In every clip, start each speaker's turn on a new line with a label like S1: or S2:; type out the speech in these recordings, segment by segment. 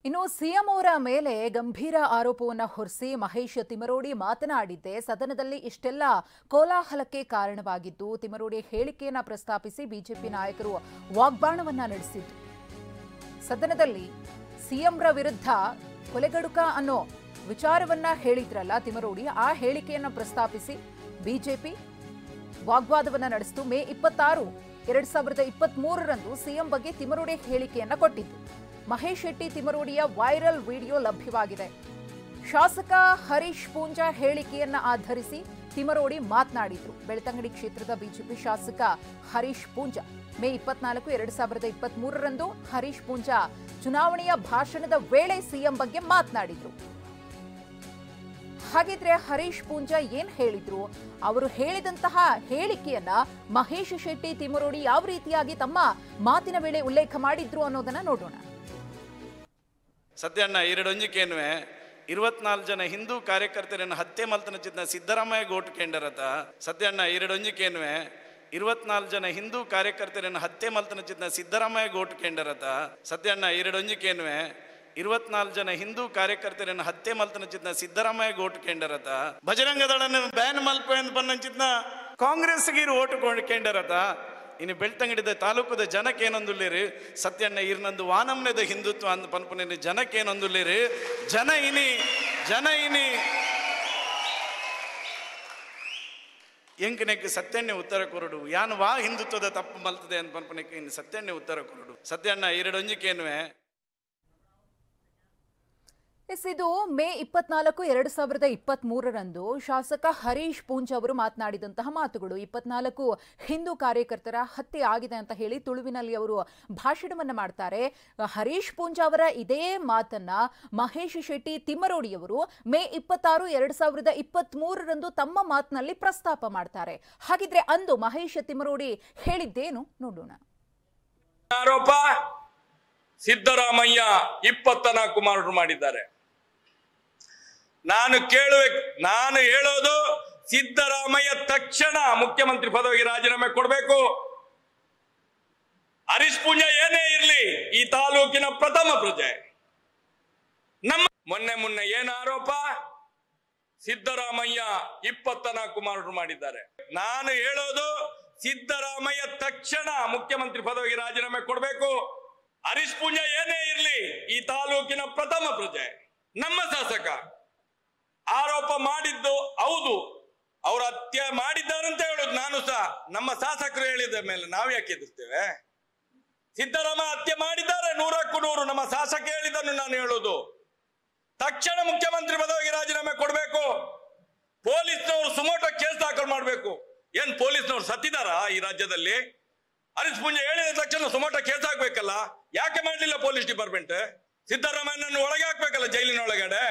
S1: ಇನ್ನು ಸಿಎಂ ಅವರ ಮೇಲೆ ಗಂಭೀರ ಆರೋಪವನ್ನು ಹೊರಿಸಿ ಮಹೇಶ್ ತಿಮರೋಡಿ ಮಾತನಾಡಿದ್ದೆ ಸದನದಲ್ಲಿ ಇಷ್ಟೆಲ್ಲ ಕೋಲಾಹಲಕ್ಕೆ ಕಾರಣವಾಗಿದ್ದು. ತಿಮರೋಡಿ ಹೇಳಿಕೆಯನ್ನು ಪ್ರಸ್ತಾಪಿಸಿ ಬಿಜೆಪಿ ನಾಯಕರು ವಾಗ್ಬಾಣವನ್ನ ನಡೆಸಿದ್ರು. ಸದನದಲ್ಲಿ ಸಿಎಂರ ವಿರುದ್ಧ ಕೊಲೆಗಡುಕ ಅನ್ನೋ ವಿಚಾರವನ್ನ ಹೇಳಿದ್ರಲ್ಲ ತಿಮರೋಡಿ, ಆ ಹೇಳಿಕೆಯನ್ನು ಪ್ರಸ್ತಾಪಿಸಿ ಬಿಜೆಪಿ ವಾಗ್ವಾದವನ್ನ ನಡೆಸಿತು. ಮೇ 26, 2023ರಂದು ಸಿಎಂ ಬಗ್ಗೆ ತಿಮರೋಡಿ ಹೇಳಿಕೆಯನ್ನ ಕೊಟ್ಟಿದ್ದು. ಮಹೇಶ್ ಶೆಟ್ಟಿ ತಿಮರೋಡಿಯ ವೈರಲ್ ವಿಡಿಯೋ ಲಭ್ಯವಾಗಿದೆ. ಶಾಸಕ ಹರೀಶ್ ಪೂಂಜಾ ಹೇಳಿಕೆಯನ್ನ ಆಧರಿಸಿ ತಿಮರೋಡಿ ಮಾತನಾಡಿದ್ರು. ಬೆಳ್ತಂಗಡಿ ಕ್ಷೇತ್ರದ ಬಿಜೆಪಿ ಶಾಸಕ ಹರೀಶ್ ಪೂಂಜಾ ಮೇ 24, 2023ರಂದು ಹರೀಶ್ ಪೂಂಜಾ ಚುನಾವಣೆಯ ಭಾಷಣದ ವೇಳೆ ಸಿಎಂ ಬಗ್ಗೆ ಮಾತನಾಡಿದ್ರು. ಹಾಗಿದ್ರೆ ಹರೀಶ್ ಪೂಂಜಾ ಏನ್ ಹೇಳಿದ್ರು, ಅವರು ಹೇಳಿದಂತಹ ಹೇಳಿಕೆಯನ್ನ ಮಹೇಶ್ ಶೆಟ್ಟಿ ತಿಮರೋಡಿ ಯಾವ ರೀತಿಯಾಗಿ ತಮ್ಮ ಮಾತಿನ ವೇಳೆ ಉಲ್ಲೇಖ ಮಾಡಿದ್ರು ಅನ್ನೋದನ್ನ ನೋಡೋಣ.
S2: ಸದ್ಯಣ್ಣ 24 ಜನ ಹಿಂದೂ ಕಾರ್ಯಕರ್ತರನ್ನು ಹತ್ಯೆ ಮಲ್ತನ ಸಿದ್ದರಾಮಯ್ಯ ಗೋಟ್ ಕೇಂದ್ರತ ಸದ್ಯಣ್ಣ 24 ಜನ ಹಿಂದೂ ಕಾರ್ಯಕರ್ತರನ್ನು ಹತ್ಯೆ ಮಲ್ತನ ಸಿದ್ದರಾಮಯ್ಯ ಗೋಟ್ ಕೇಂದ್ರತ ಸದ್ಯಣ್ಣ 24 ಜನ ಹಿಂದೂ ಕಾರ್ಯಕರ್ತರನ್ನು ಹತ್ಯೆ ಮಲ್ತನ ಸಿದ್ದರಾಮಯ್ಯ ಗೋಟ್ ಕೇಂದ್ರತ ಬಜರಂಗ ದಳನ ಬ್ಯಾನ್ ಮಲ್ಪ ಬನ್ನಂಚಿದ್ನ ಕಾಂಗ್ರೆಸ್ಗೆ ಓಟು ಕೇಂದ್ರತ ಇನ್ನು ಬೆಳ್ತಂಗಡಿದ ತಾಲೂಕದ ಜನಕ್ಕೇನೊಂದುಲ್ಲೇರಿ ಸತ್ಯಣ್ಣ ಇರ್ನಂದು ವಾನಮ್ನೆದ ಹಿಂದುತ್ವ ಅಂದ ಪನ್ಪುನ ಜನಕ್ಕೇನೊಂದುಲ್ಲೇರಿ ಜನ ಇನಿ ಎಂಕನೆಕ್ಕೆ ಸತ್ಯಣ್ಣೆ ಉತ್ತರ ಕೊರಡು ಯಾನು ವಾ ಹಿಂದುತ್ವದ ತಪ್ಪು ಮಲ್ತದೆ ಅಂತ ಪನ್ಪನಕ್ಕೆ ಇನ್ನು ಸತ್ಯಣ್ಣೆ ಉತ್ತರ ಕೊರಡು ಸತ್ಯಣ್ಣ 21
S1: ಇದು ಮೇ 24, 2023ರಂದು ಶಾಸಕ ಹರೀಶ್ ಪೂಂಜಾ ಅವರು ಮಾತನಾಡಿದಂತಹ ಮಾತುಗಳು. 24 ಹಿಂದೂ ಕಾರ್ಯಕರ್ತರ ಹತ್ಯೆ ಆಗಿದೆ ಅಂತ ಹೇಳಿ ತುಳುವಿನಲ್ಲಿ ಅವರು ಭಾಷಣವನ್ನ ಮಾಡ್ತಾರೆ. ಹರೀಶ್ ಪೂಂಜಾ ಅವರ ಇದೇ ಮಾತನ್ನ ಮಹೇಶ್ ಶೆಟ್ಟಿ ತಿಮರೋಡಿಯವರು ಮೇ 26, 2023ರಂದು ತಮ್ಮ ಮಾತಿನಲ್ಲಿ ಪ್ರಸ್ತಾಪ ಮಾಡ್ತಾರೆ. ಹಾಗಿದ್ರೆ ಅಂದು ಮಹೇಶ್ ತಿಮರೋಡಿ ಹೇಳಿದ್ದೇನು ನೋಡೋಣ.
S3: ಆರೋಪ ಸಿದ್ದರಾಮಯ್ಯ 24 ಮಾರ್ಡರ್ ಮಾಡಿದ್ದಾರೆ. ನಾನು ಹೇಳೋದು ಸಿದ್ದರಾಮಯ್ಯ ತಕ್ಷಣ ಮುಖ್ಯಮಂತ್ರಿ ಪದವಿಗೆ ರಾಜೀನಾಮೆ ಕೊಡಬೇಕು. ಹರೀಶ್ ಪೂಂಜಾ ಏನೇ ಇರಲಿ ಈ ತಾಲೂಕಿನ ಪ್ರಥಮ ಪ್ರಜೆ. ನಮ್ಮ ಮೊನ್ನೆ ಏನು ಆರೋಪ, ಸಿದ್ದರಾಮಯ್ಯ 24 ಮಾರ್ಡರ್ ಮಾಡಿದ್ದಾರೆ. ನಾನು ಹೇಳೋದು ಸಿದ್ದರಾಮಯ್ಯ ತಕ್ಷಣ ಮುಖ್ಯಮಂತ್ರಿ ಪದವಿಗೆ ರಾಜೀನಾಮೆ ಕೊಡಬೇಕು. ಹರೀಶ್ ಪೂಂಜಾ ಏನೇ ಇರಲಿ ಈ ತಾಲೂಕಿನ ಪ್ರಥಮ ಪ್ರಜೆ. ನಮ್ಮ ಶಾಸಕ ಆರೋಪ ಮಾಡಿದ್ದು ಹೌದು, ಅವ್ರ ಹತ್ಯೆ ಮಾಡಿದ್ದಾರಂತ ಹೇಳೋದು ನಾನು ಸಹ. ನಮ್ಮ ಶಾಸಕರು ಹೇಳಿದ ಮೇಲೆ ನಾವು ಯಾಕೆ ಎದುರ್ತೇವೆ? ಸಿದ್ದರಾಮಯ್ಯ ಹತ್ಯೆ ಮಾಡಿದ್ದಾರೆ 100ಕ್ಕೂ 100. ನಮ್ಮ ಶಾಸಕ ಹೇಳಿದ್ದನ್ನು ನಾನು ಹೇಳೋದು ತಕ್ಷಣ ಮುಖ್ಯಮಂತ್ರಿ ಪದವಿಗೆ ರಾಜೀನಾಮೆ ಕೊಡಬೇಕು. ಪೊಲೀಸ್ನವರು ಸುಮೋಟೋ ಕೇಸ್ ದಾಖಲು ಮಾಡಬೇಕು. ಏನ್ ಪೊಲೀಸ್ನವರು ಸತ್ತಿದಾರ ಈ ರಾಜ್ಯದಲ್ಲಿ? ಹರೀಶ್ ಪೂಂಜಾ ಹೇಳಿದ ತಕ್ಷಣ ಸುಮೋಟೋ ಕೇಸ್ ಹಾಕ್ಬೇಕಲ್ಲ, ಯಾಕೆ ಮಾಡಲಿಲ್ಲ ಪೊಲೀಸ್ ಡಿಪಾರ್ಟ್ಮೆಂಟ್? ಸಿದ್ದರಾಮಯ್ಯನನ್ನು ಒಳಗೆ ಹಾಕ್ಬೇಕಲ್ಲ ಜೈಲಿನ ಒಳಗಡೆ,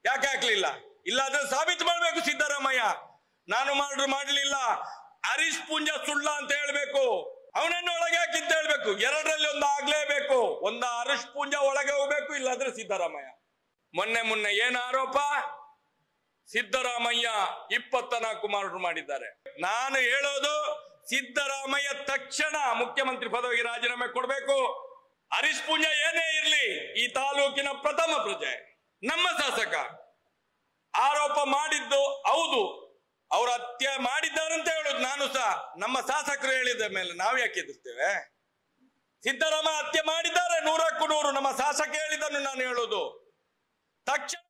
S3: ಯಾಕೆ ಹಾಕ್ಲಿಲ್ಲ? ಇಲ್ಲಾದ್ರೆ ಸಾಬೀತು ಮಾಡಬೇಕು ಸಿದ್ದರಾಮಯ್ಯ ನಾನು ಮಾಡಲಿಲ್ಲ, ಹರೀಶ್ ಪೂಂಜಾ ಸುಳ್ಳ ಅಂತ ಹೇಳ್ಬೇಕು, ಅವನನ್ನು ಒಳಗೆ ಹಾಕಿ ಅಂತ ಹೇಳ್ಬೇಕು. ಎರಡರಲ್ಲಿ ಒಂದು ಆಗ್ಲೇಬೇಕು. ಒಂದು ಹರೀಶ್ ಪೂಂಜಾ ಒಳಗೆ ಹೋಗ್ಬೇಕು, ಇಲ್ಲಾದ್ರೆ ಸಿದ್ದರಾಮಯ್ಯ. ಮೊನ್ನೆ ಏನು ಆರೋಪ, ಸಿದ್ದರಾಮಯ್ಯ 24 ಮಾರ್ಡರ್ ಮಾಡಿದ್ದಾರೆ. ನಾನು ಹೇಳೋದು ಸಿದ್ದರಾಮಯ್ಯ ತಕ್ಷಣ ಮುಖ್ಯಮಂತ್ರಿ ಪದವಿಗೆ ರಾಜೀನಾಮೆ ಕೊಡಬೇಕು. ಹರೀಶ್ ಪೂಂಜಾ ಏನೇ ಇರಲಿ ಈ ತಾಲೂಕಿನ ಪ್ರಥಮ ಪ್ರಜೆ. ನಮ್ಮ ಶಾಸಕ ಆರೋಪ ಮಾಡಿದ್ದು ಹೌದು, ಅವ್ರ ಹತ್ಯೆ ಮಾಡಿದ್ದಾರಂತ ಹೇಳೋದು ನಾನು ಸಹ. ನಮ್ಮ ಶಾಸಕರು ಹೇಳಿದ ಮೇಲೆ ನಾವು ಯಾಕೆ ಎದುರ್ತೇವೆ? ಸಿದ್ದರಾಮಯ್ಯ ಹತ್ಯೆ ಮಾಡಿದ್ದಾರೆ 100ಕ್ಕೂ 100. ನಮ್ಮ ಶಾಸಕ ಹೇಳಿದ್ದನ್ನು ನಾನು ಹೇಳೋದು ತಕ್ಷಣ